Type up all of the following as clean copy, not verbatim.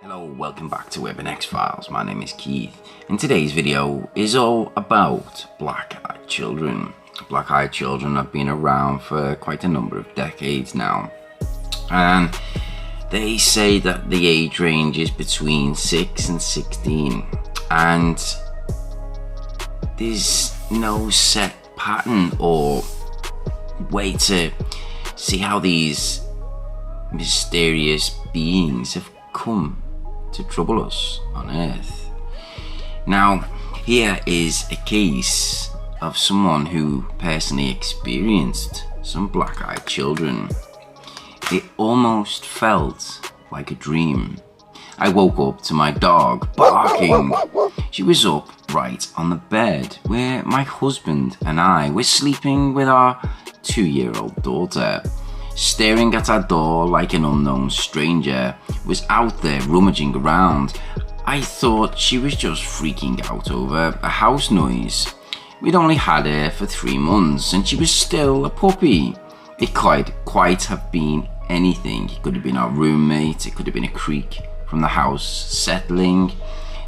Hello, welcome back to Urban X-Files. My name is Keith, and today's video is all about black-eyed children. Black-eyed children have been around for quite a number of decades now, and they say that the age range is between 6 and 16, and there's no set pattern or way to see how these mysterious beings have come to trouble us on Earth. Now, here is a case of someone who personally experienced some black-eyed children. It almost felt like a dream. I woke up to my dog barking. She was up right on the bed where my husband and I were sleeping with our 2-year-old daughter. Staring at our door like an unknown stranger was out there rummaging around. I thought she was just freaking out over a house noise. We'd only had her for 3 months and she was still a puppy. It could quite have been anything. It could have been our roommate, it could have been a creak from the house settling,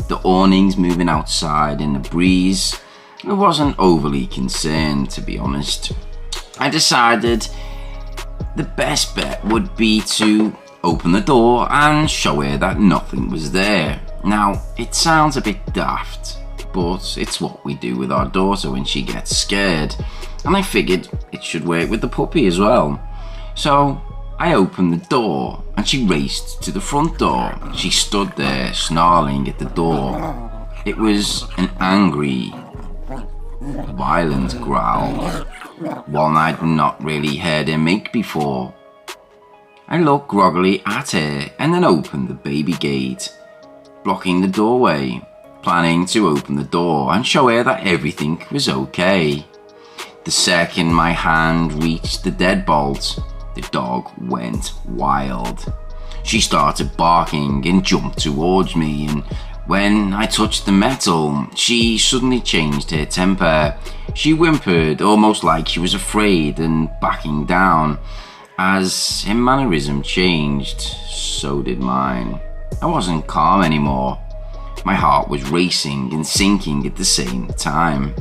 the awnings moving outside in the breeze. I wasn't overly concerned, to be honest. I decided the best bet would be to open the door and show her that nothing was there. Now, it sounds a bit daft, but it's what we do with our daughter when she gets scared, and I figured it should work with the puppy as well. So I opened the door and she raced to the front door. She stood there snarling at the door. It was an angry, violent growl, one I'd not really heard her make before. I looked groggily at her and then opened the baby gate, blocking the doorway, planning to open the door and show her that everything was okay. The second my hand reached the deadbolt, the dog went wild. She started barking and jumped towards me, and when I touched the metal, she suddenly changed her temper. She whimpered, almost like she was afraid and backing down. As her mannerism changed, so did mine. I wasn't calm anymore. My heart was racing and sinking at the same time.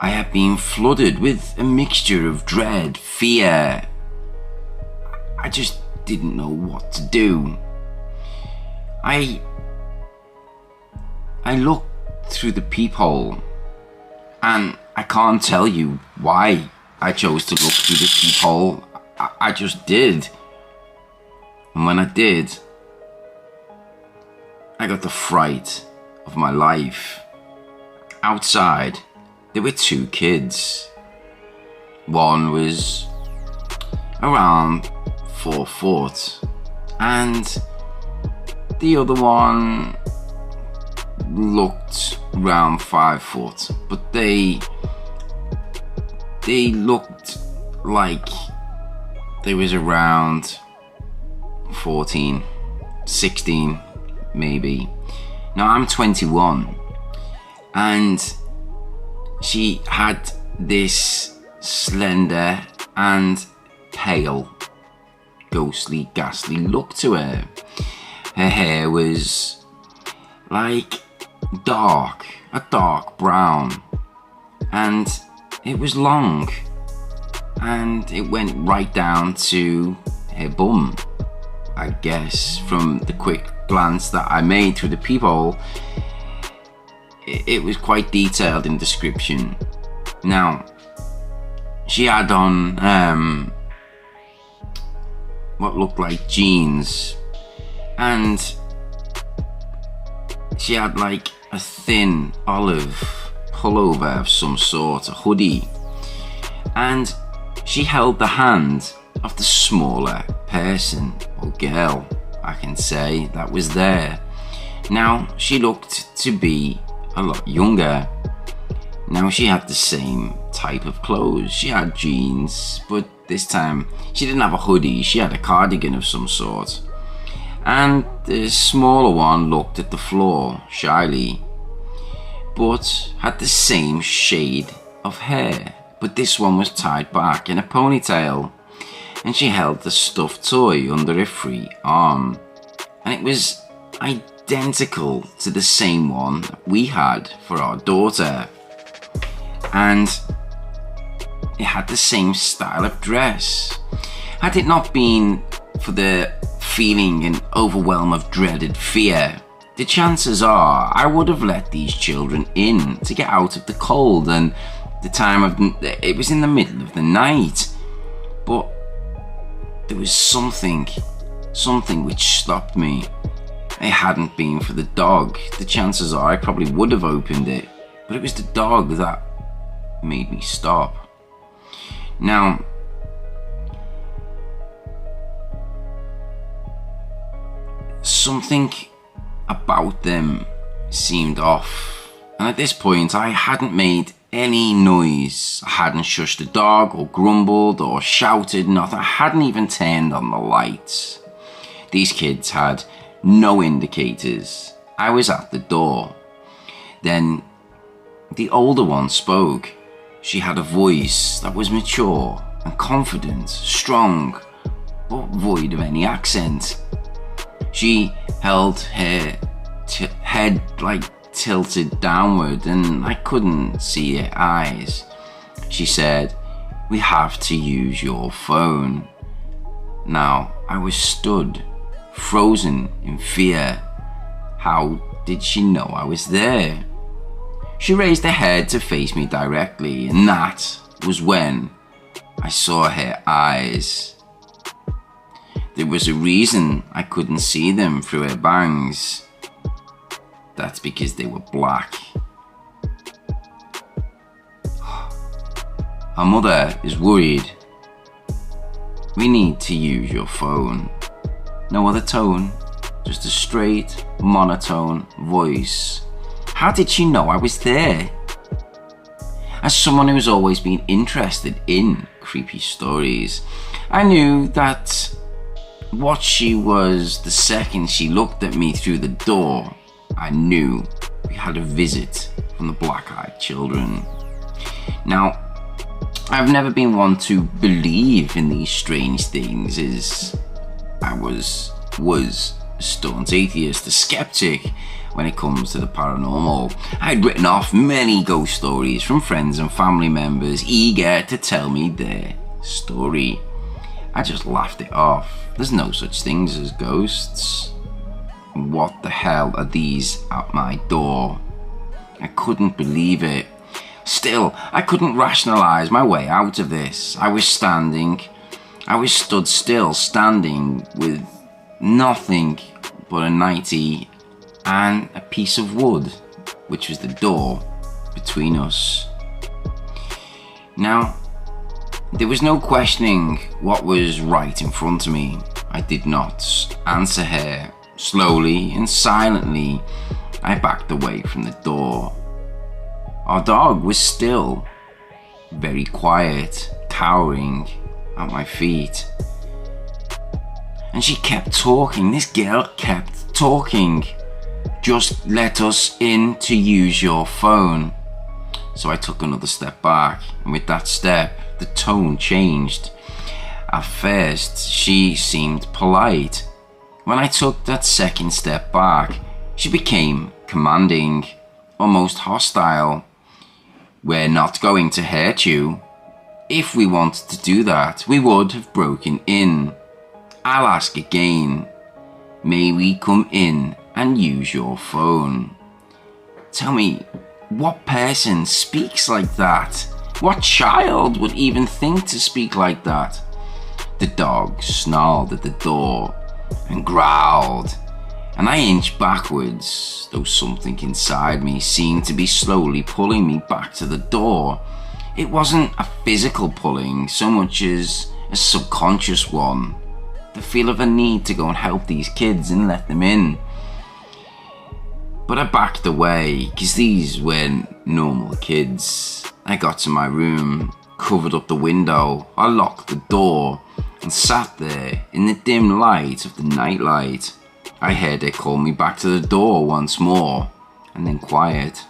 I had been flooded with a mixture of dread, fear. I just didn't know what to do. I looked through the peephole, and I can't tell you why I chose to look through the peephole. I just did. And when I did, I got the fright of my life. Outside, there were 2 kids. One was around 4 foot, and the other one looked around 5 foot, but they looked like they was around 14, 16 maybe. Now I'm 21, and she had this slender and pale, ghostly, ghastly look to her. Her hair was like a dark brown, and it was long, and it went right down to her bum. I guess from the quick glance that I made through the peephole, it was quite detailed in description. Now, she had on what looked like jeans, and she had like a thin olive pullover of some sort, a hoodie, and she held the hand of the smaller person or girl, I can say, that was there. Now, she looked to be a lot younger. Now, she had the same type of clothes. She had jeans, but this time she didn't have a hoodie, she had a cardigan of some sort. And the smaller one looked at the floor shyly, but had the same shade of hair, but this one was tied back in a ponytail, and she held the stuffed toy under her free arm. and it was identical to the same one we had for our daughter. And it had the same style of dress. Had it not been for the feeling and overwhelm of dreaded fear, the chances are I would have let these children in to get out of the cold, and it was in the middle of the night. But there was something which stopped me. It hadn't been for the dog. The chances are I probably would have opened it, but it was the dog that made me stop. Now, something about them seemed off, and at this point I hadn't made any noise. I hadn't shushed the dog or grumbled or shouted, nothing. I hadn't even turned on the lights. These kids had no indicators. I was at the door. Then the older one spoke. She had a voice that was mature and confident, strong, but void of any accent. She held her head tilted downward, and I couldn't see her eyes. She said, "We have to use your phone." Now, I was stood, frozen in fear. How did she know I was there? She raised her head to face me directly, and that was when I saw her eyes. There was a reason I couldn't see them through her bangs. That's because they were black. Her mother is worried. "We need to use your phone." No other tone, just a straight, monotone voice. How did she know I was there? As someone who's always been interested in creepy stories, I knew that what she was the second she looked at me through the door. I knew we had a visit from the black-eyed children. Now, I've never been one to believe in these strange things, as I was a staunch atheist, a skeptic when it comes to the paranormal. I'd written off many ghost stories from friends and family members eager to tell me their story. I just laughed it off. There's no such things as ghosts. What the hell are these at my door? I couldn't believe it. Still, I couldn't rationalize my way out of this. I was stood still, standing with nothing but a nightie and a piece of wood, which was the door between us. Now, there was no questioning what was right in front of me. I did not answer her. Slowly and silently, I backed away from the door. Our dog was still very quiet, cowering at my feet. And she kept talking. This girl kept talking. "Just let us in to use your phone." So I took another step back, and with that step, the tone changed. At first, she seemed polite. When I took that second step back, she became commanding, almost hostile. "We're not going to hurt you. If we wanted to do that, we would have broken in. I'll ask again. May we come in and use your phone?" Tell me, what person speaks like that? What child would even think to speak like that? The dog snarled at the door and growled, and I inched backwards, though something inside me seemed to be slowly pulling me back to the door. It wasn't a physical pulling so much as a subconscious one. The feel of a need to go and help these kids and let them in. But I backed away, because these weren't normal kids. I got to my room, covered up the window, I locked the door, and sat there in the dim light of the nightlight. I heard her call me back to the door once more, and then quiet.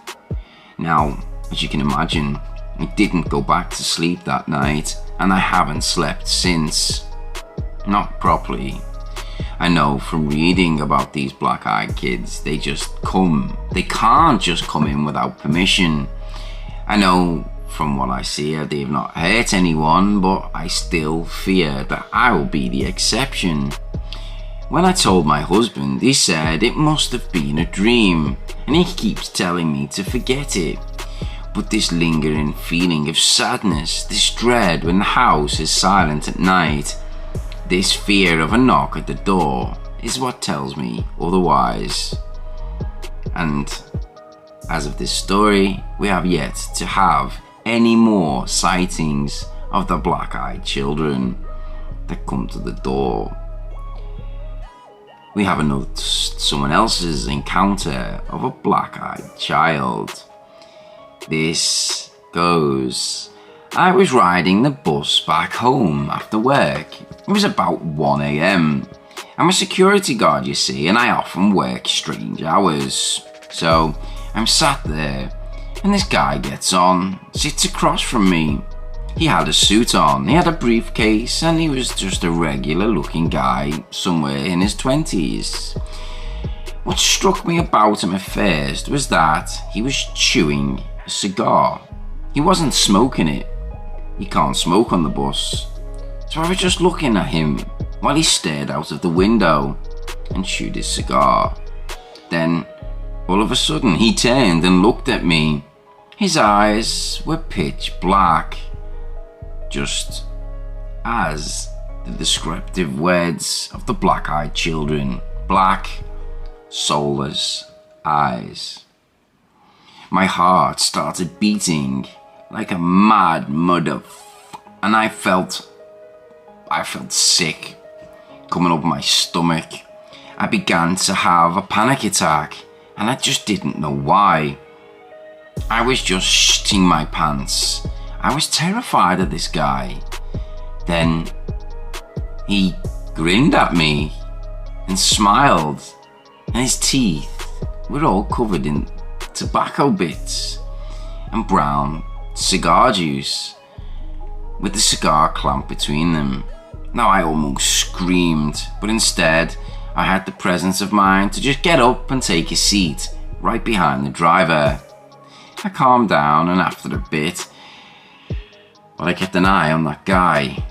Now, as you can imagine, I didn't go back to sleep that night, and I haven't slept since. Not properly. I know from reading about these black-eyed kids, they can't just come in without permission. I know from what I see, they've not hurt anyone, but I still fear that I will be the exception. When I told my husband, he said it must have been a dream, and he keeps telling me to forget it. But this lingering feeling of sadness, this dread when the house is silent at night, this fear of a knock at the door is what tells me otherwise. And as of this story, we have yet to have any more sightings of the black-eyed children that come to the door. We have someone else's encounter of a black-eyed child. This goes: I was riding the bus back home after work. It was about 1 a.m. I'm a security guard, you see, and I often work strange hours. So I'm sat there, and this guy gets on, sits across from me. He had a suit on, he had a briefcase, and he was just a regular looking guy, somewhere in his 20s. What struck me about him at first was that he was chewing a cigar. He wasn't smoking it. You can't smoke on the bus. So I was just looking at him while he stared out of the window and chewed his cigar. Then, all of a sudden, he turned and looked at me. His eyes were pitch black, just as the descriptive words of the black-eyed children: black, soulless eyes. My heart started beating like a mad mother, and I felt sick coming up my stomach. I began to have a panic attack, and I just didn't know why. I was just shitting my pants. I was terrified of this guy. Then he grinned at me and smiled, and his teeth were all covered in tobacco bits and brown cigar juice with the cigar clamp between them. Now I almost screamed, but instead I had the presence of mind to just get up and take a seat right behind the driver. I calmed down, and after a bit, but I kept an eye on that guy.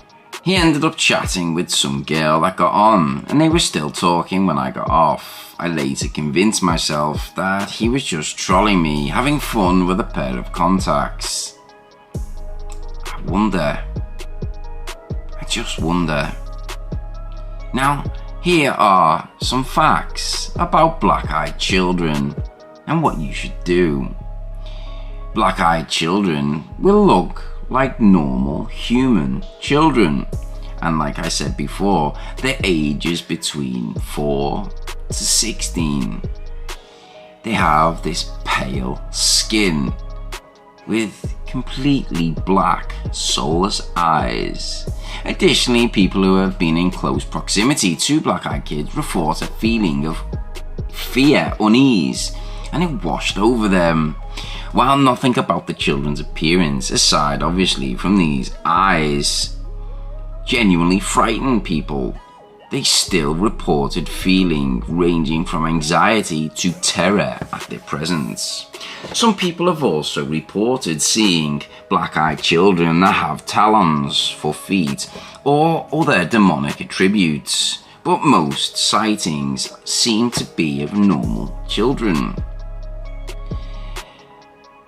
He ended up chatting with some girl that got on, and they were still talking when I got off. I later convinced myself that he was just trolling me, having fun with a pair of contacts. I just wonder. Now, here are some facts about black-eyed children and what you should do. Black-eyed children will look like normal human children, and like I said before, their age is between 4 to 16. They have this pale skin with completely black, soulless eyes. Additionally, people who have been in close proximity to black-eyed kids report a feeling of fear, unease, and it washed over them. While nothing about the children's appearance, aside obviously from these eyes, genuinely frightened people, they still reported feeling ranging from anxiety to terror at their presence. Some people have also reported seeing black-eyed children that have talons for feet or other demonic attributes, but most sightings seem to be of normal children.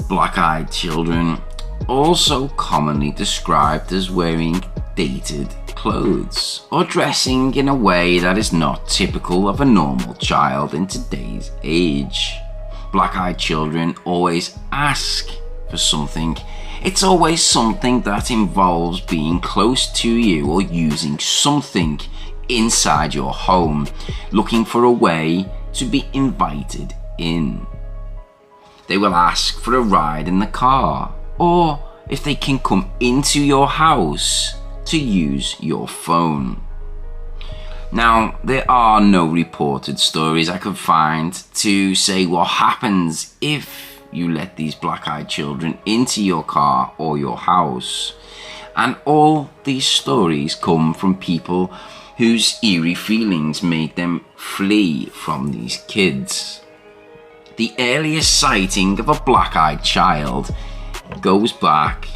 Black-eyed children also commonly described as wearing dated clothes or dressing in a way that is not typical of a normal child in today's age. Black-eyed children always ask for something. It's always something that involves being close to you or using something inside your home, looking for a way to be invited in. They will ask for a ride in the car, or if they can come into your house to use your phone. Now, there are no reported stories I could find to say what happens if you let these black-eyed children into your car or your house. And all these stories come from people whose eerie feelings made them flee from these kids. The earliest sighting of a black-eyed child goes back,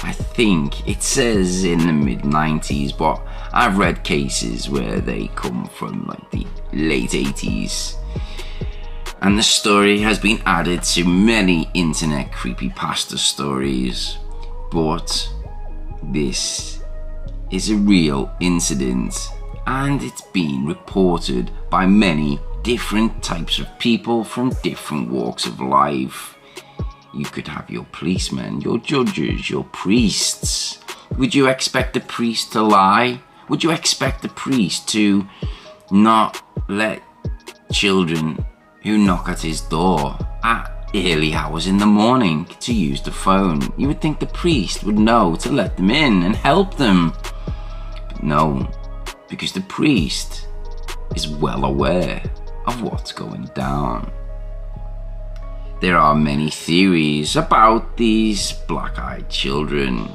I think it says in the mid-90s, but I've read cases where they come from like the late 80s. And the story has been added to many internet creepypasta stories, but this is a real incident, and it's been reported by many different types of people from different walks of life. You could have your policemen, your judges, your priests. Would you expect a priest to lie? Would you expect a priest to not let children who knock at his door at early hours in the morning to use the phone? You would think the priest would know to let them in and help them. But no, because the priest is well aware of what's going down. There are many theories about these black-eyed children.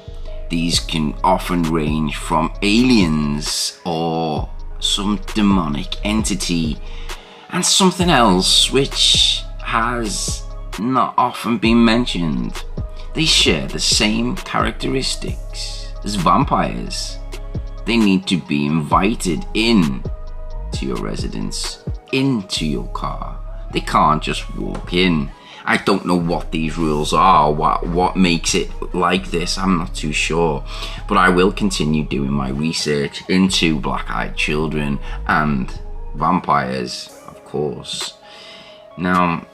These can often range from aliens or some demonic entity, and something else which has not often been mentioned. They share the same characteristics as vampires. They need to be invited in to your residence, into your car. They can't just walk in. I don't know what these rules are, what makes it like this, I'm not too sure. But I will continue doing my research into black-eyed children and vampires, of course. Now,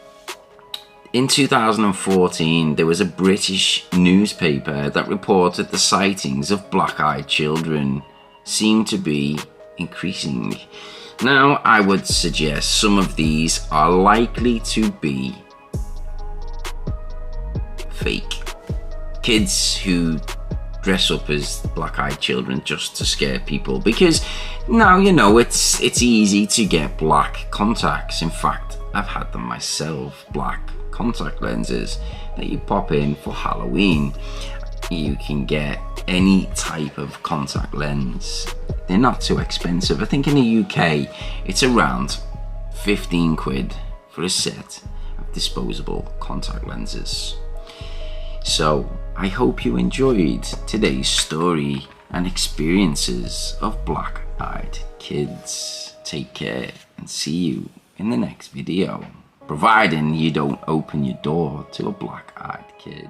in 2014, there was a British newspaper that reported the sightings of black-eyed children seem to be increasing. Now, I would suggest some of these are likely to be fake. Kids who dress up as black-eyed children just to scare people, because now you know it's easy to get black contacts. In fact, I've had them myself, black contact lenses that you pop in for Halloween. You can get any type of contact lens. They're not too expensive. I think in the UK it's around 15 quid for a set of disposable contact lenses. So I hope you enjoyed today's story and experiences of black-eyed kids. Take care and see you in the next video, providing you don't open your door to a black-eyed kid.